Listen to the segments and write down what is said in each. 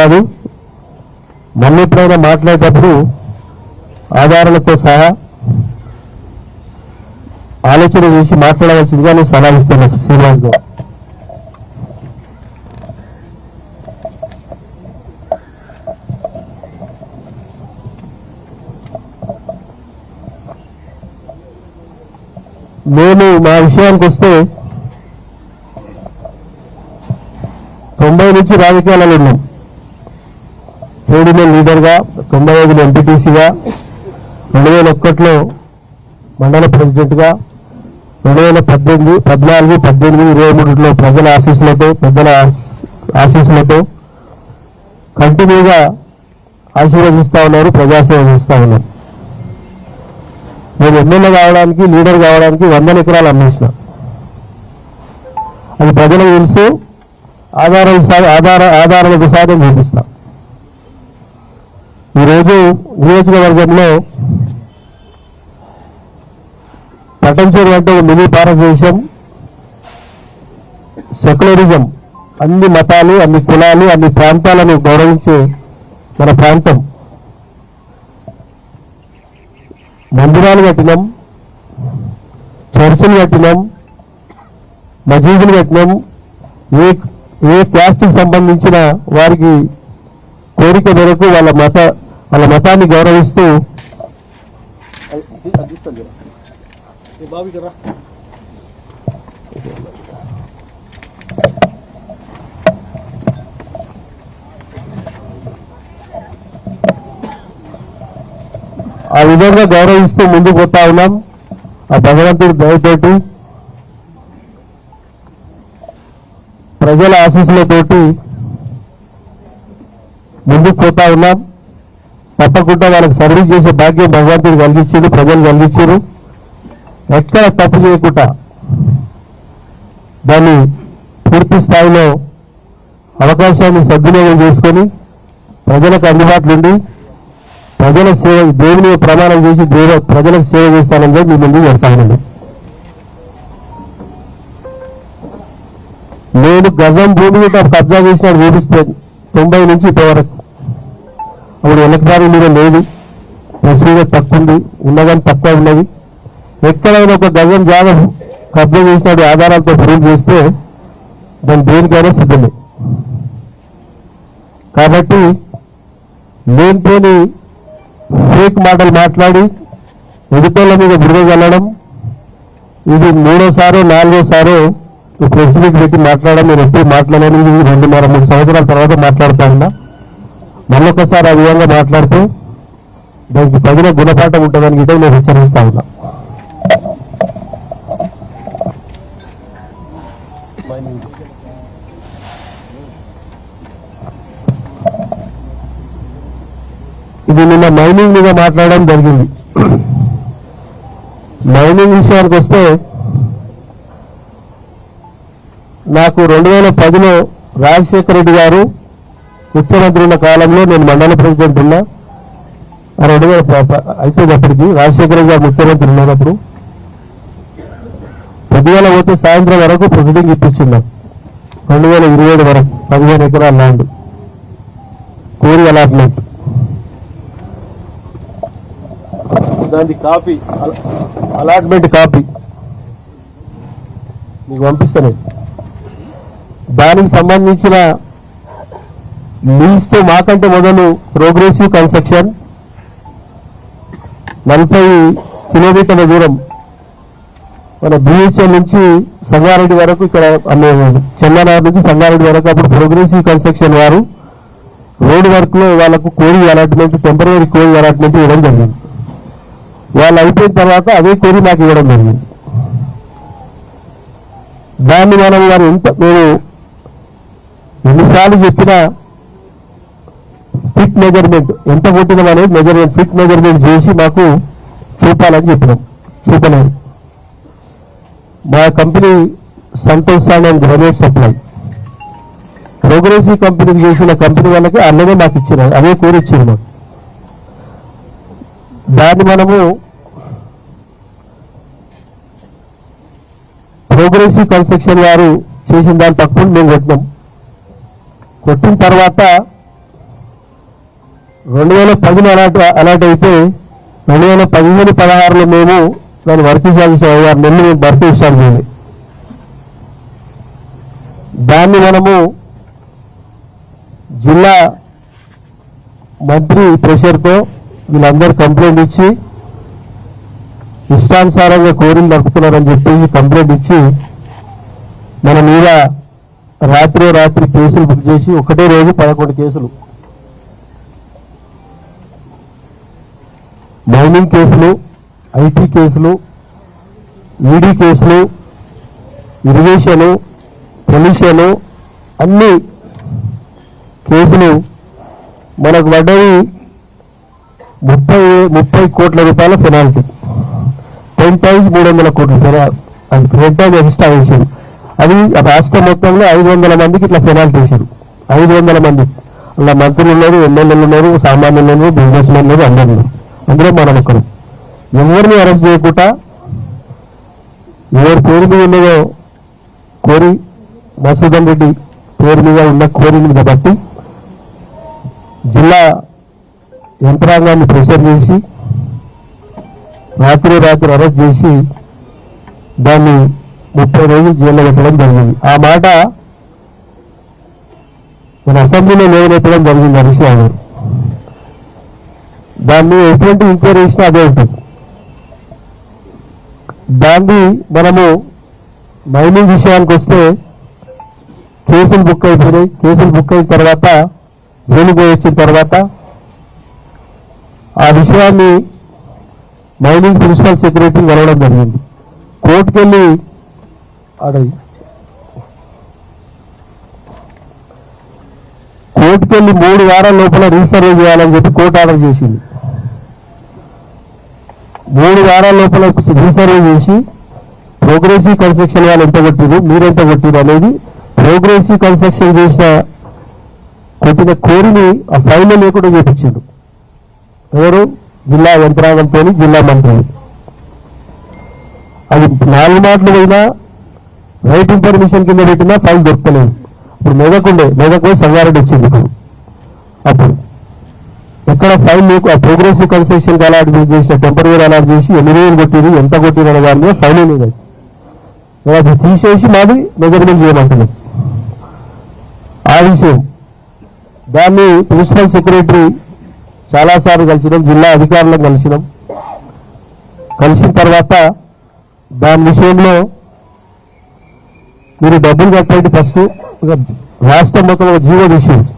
కాదు, మళ్ళీ ఎప్పుడైనా మాట్లాడేటప్పుడు ఆధారాలతో సహా ఆలోచన చేసి మాట్లాడవలసిందిగా నేను సలహా ఇస్తాను. శ్రీనివాస్ గౌడ్ నేను మా విషయానికి వస్తే 90 నుంచి రాజకీయాలలో ఉన్నాం. ట్రేడ్ యూనియన్ లీడర్గా, 95లో ఎంపీటీసీగా, 2001లో మండల ప్రెసిడెంట్గా, 2014, 18, 23లో ప్రజల ఆశీస్సులతో, పెద్దల ఆశీస్సులతో కంటిన్యూగా ఆశీర్వదిస్తూ ఉన్నారు, ప్రజాసేవ చేస్తూ ఉన్నారు. నేను ఎమ్మెల్యే కావడానికి, లీడర్ కావడానికి 100 ఎకరాలు అమ్మేసిన. అది ప్రజలకు తెలుసు. ఆధారాలకు సాధన చూపిస్తా. ఈరోజు నియోజకవర్గంలో పటంచేరు అంటే మినీ భారతదేశం, సెక్యులరిజం, అన్ని మతాలు, అన్ని కులాలు, అన్ని ప్రాంతాలను గౌరవించే మన ప్రాంతం. మందిరాలు కట్టినాం, చర్చిలు కట్టినాం, మసీదులు కట్టినాం. ఏ క్యాస్ట్కి సంబంధించిన వారికి కోరిక మేరకు వాళ్ళ మతాన్ని గౌరవిస్తూ ఆ విధంగా గౌరవిస్తూ ముందుకు పోతా ఉన్నాం. ఆ భగవంతుడి దయతోటి, ప్రజల ఆశీస్సులతోటి ముందుకు పోతా ఉన్నాం. తప్పకుండా వాళ్ళకి సర్వీస్ చేసే భాగ్యం భగవంతుడు కలిగించారు, ప్రజలు కలిగించారు. ఎక్కడ తప్పు చేయకుండా దాన్ని పూర్తి స్థాయిలో అవకాశాన్ని సద్వినియోగం చేసుకొని ప్రజలకు అందుబాటులో ఉండి ప్రజల సేవ, దేవుని ప్రమాణం చేసి ప్రజలకు సేవ చేస్తానని మీ ముందు చెప్తానండి. నేను గజం భూమి కబ్జా చేసినట్టు చూపిస్తే 90 నుంచి ఇప్పటివరకు అప్పుడు ఎలక్ట్రానిక్ మీద లేదు, ప్రొసీజర్ తక్కువ ఉంది, ఉన్నదని తక్కువ ఉన్నది. ఎక్కడైనా ఒక గజం జాగం కబ్జా చేసినట్టు ఆధారాలతో ప్రూవ్ చేస్తే దాని దేనికైనా సిద్ధమే. కాబట్టి లేనిపోని ఫేక్ మాటలు మాట్లాడి ఎదుటోళ్ళ మీద బురద చల్లడం, ఇది 3వ సారో 4వ సారో ప్రెస్ మీట్ పెట్టి మాట్లాడడం. నేను ఎప్పుడు మాట్లాడలేదు. 2.5-3 సంవత్సరాల తర్వాత మాట్లాడుతా ఉన్నా. మళ్ళొకసారి ఆ విధంగా మాట్లాడితే దానికి తగిన గుణపాఠం ఉంటుందని గిట్ట నేను హెచ్చరిస్తా ఉన్నా. ఇది నిన్న మైనింగ్ మీద మాట్లాడడం జరిగింది. మైనింగ్ విషయానికి వస్తే నాకు 2010లో రాజశేఖర రెడ్డి గారు ముఖ్యమంత్రి ఉన్న కాలంలో నేను మండల ప్రెసిడెంట్ ఉన్నా. 2000 అయిపోయినప్పటికీ రాజశేఖర రెడ్డి గారు ముఖ్యమంత్రి ఉన్నప్పుడు పొద్దుగాల పోతే సాయంత్రం వరకు ప్రొసీడింగ్ ఇప్పించిందాం. 2027 వరకు 15 ఎకరాల ల్యాండ్ కోరి అలాట్మెంట్. దాని కాపీ, అలాట్మెంట్ కాపీ మీకు పంపిస్తాను. దానికి సంబంధించిన లీజ్ తో మాకంటే మొదలు ప్రోగ్రెసివ్ కన్స్ట్రక్షన్ 40 కిలోమీటర్ల దూరం మన బిహెచ్ఎల్ నుంచి సంగారెడ్డి వరకు, ఇక్కడ చెన్ననార్ నుంచి సంగారెడ్డి వరకు అప్పుడు ప్రోగ్రెసివ్ కన్స్ట్రక్షన్ వారు రోడ్ వర్క్ లో వాళ్ళకు కోరి అలాట్మెంట్, టెంపరీ కోరి అలాట్మెంట్ ఇవ్వడం జరిగింది. వాళ్ళు అయిపోయిన తర్వాత అదే కోరి నాకు ఇవ్వడం జరిగింది. దాన్ని మనం వారు నేను ఎన్నిసార్లు చెప్పినా ఫిట్ మెజర్మెంట్ ఎంత కొట్టినాం అనేది మెజర్మెంట్, ఫిట్ మెజర్మెంట్ చేసి మాకు చూపాలని చెప్పినాం. చూపలేదు. మా company Santosh sand and granite supply progressive కంపెనీకి చేసిన కంపెనీ వాళ్ళకి అన్నదే మాకు ఇచ్చిన, అదే కోరి ఇచ్చింది మాకు. దాన్ని మనము ప్రోగ్రెసివ్ కన్స్ట్రక్షన్ వారు చేసిన దాని తక్కువ మేము కొట్టినాం. కొట్టిన తర్వాత 2010 అలాట్ అయితే 2015-16లో మేము దాన్ని వర్క్ చేసి 6 నెలలు మేము భర్తీ స్టార్ట్ చేయాలి. దాన్ని మనము జిల్లా మంత్రి ప్రెషర్తో వీళ్ళందరూ కంప్లైంట్ ఇచ్చి ఇష్టానుసారంగా కోరిలు నడుపుతున్నారని చెప్పి కంప్లైంట్ ఇచ్చి మన మీద రాత్రి కేసులు బుక్ చేసి ఒకటే రోజు 11 కేసులు, మైనింగ్ కేసులు, ఐటీ కేసులు, ఈడీ కేసులు, ఇరిగేషను, పొల్యూషను, అన్ని కేసులు మనకు పడ్డవి 30 కోట్ల రూపాయల పెనాల్టీ, 10 times 300 కోట్ల ఎక్స్ట్రా వేసారు. అది రాష్ట్రం మొత్తంలో 500 మందికి ఇట్లా పెనాల్టీ వేశారు. 500 మంది అలా మంత్రులు ఉన్నారు, ఎమ్మెల్యేలు ఉన్నారు, సామాన్యులు ఉన్నారు, బిజినెస్ మెన్లు ఉన్నారు, అందరూ ఉన్నారు. అందులో మనం ఒకరు. ఎవరిని అరెస్ట్ చేయకుండా ఎవరి పేరు మీద ఉన్నదో కోరి మసూదన్ రెడ్డి పేరు మీద ఉన్న కోరి మీద బట్టి జిల్లా యంత్రాంగాన్ని ప్రెషర్ చేసి రాత్రి అరెస్ట్ చేసి దాన్ని 30 రోజులు జైల్లో పెట్టడం జరిగింది. ఆ మాట మన అసెంబ్లీలో లేవనెత్తడం జరిగింది హరీష్ రావు గారు. దాన్ని ఎటువంటి ఎంక్వైరీ చేసినా అదే ఉంటుంది. దాన్ని మనము మైనింగ్ విషయానికి వస్తే కేసులు బుక్ అయిపోయినాయి. కేసులు బుక్ అయిన తర్వాత జైలుకు వచ్చిన తర్వాత ఆ విషయాన్ని మైనింగ్ ప్రిన్సిపల్ సెక్రటరీ కలవడం జరిగింది. కోర్టుకెళ్ళి 3 వారాల లోపల రీసర్వే చేయాలని చెప్పి కోర్టు ఆర్డర్ చేసింది. 3 వారాల లోపల రీసర్వే చేసి ప్రోగ్రెసివ్ కన్స్ట్రక్షన్ వాళ్ళు ఎంత కొట్టిరు, మీరెంత కొట్టిరు అనేది ప్రోగ్రెసివ్ కన్స్ట్రక్షన్ కొట్టిన కోరిని ఆ ఫైల్లో లేకుండా చేపించాడు. ఎవరు? జిల్లా యంత్రాంగంతో జిల్లా మంత్రి. అది 4 మాటలు పోయినా రైట్ ఇన్ఫర్మేషన్ కింద పెట్టినా ఫైల్ దొరకలేదు. ఇప్పుడు మెదకు సంగారెడ్డి వచ్చింది. అప్పుడు ఎక్కడ ఫైల్ లేకు. ఆ ప్రోగ్రెసివ్ కన్స్ట్రక్షన్ అలాట్ చేసిన టెంపరీ అలాట్ చేసి ఎన్ని రోజులు కొట్టిరు, ఎంత కొట్టిరు అనే దాని మీద ఫైల్ లేదు. అది తీసేసి మాది మెజర్మెంట్ చేయమంటున్నాం. ఆ విషయం దాన్ని ప్రిన్సిపల్ సెక్రటరీ చాలాసార్లు కలిసినాం, జిల్లా అధికారులను కలిసినాం. కలిసిన తర్వాత దాని విషయంలో మీరు డబ్బులు కట్టండి ఫస్ట్, రాష్ట్రం మొత్తం ఒక జీవో తీసింది.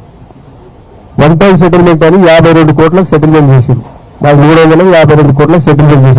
1 time సెటిల్మెంట్ అని 52 కోట్లకు సెటిల్మెంట్ చేసింది. మాకు 352 కోట్లకు సెటిల్మెంట్ చేసింది.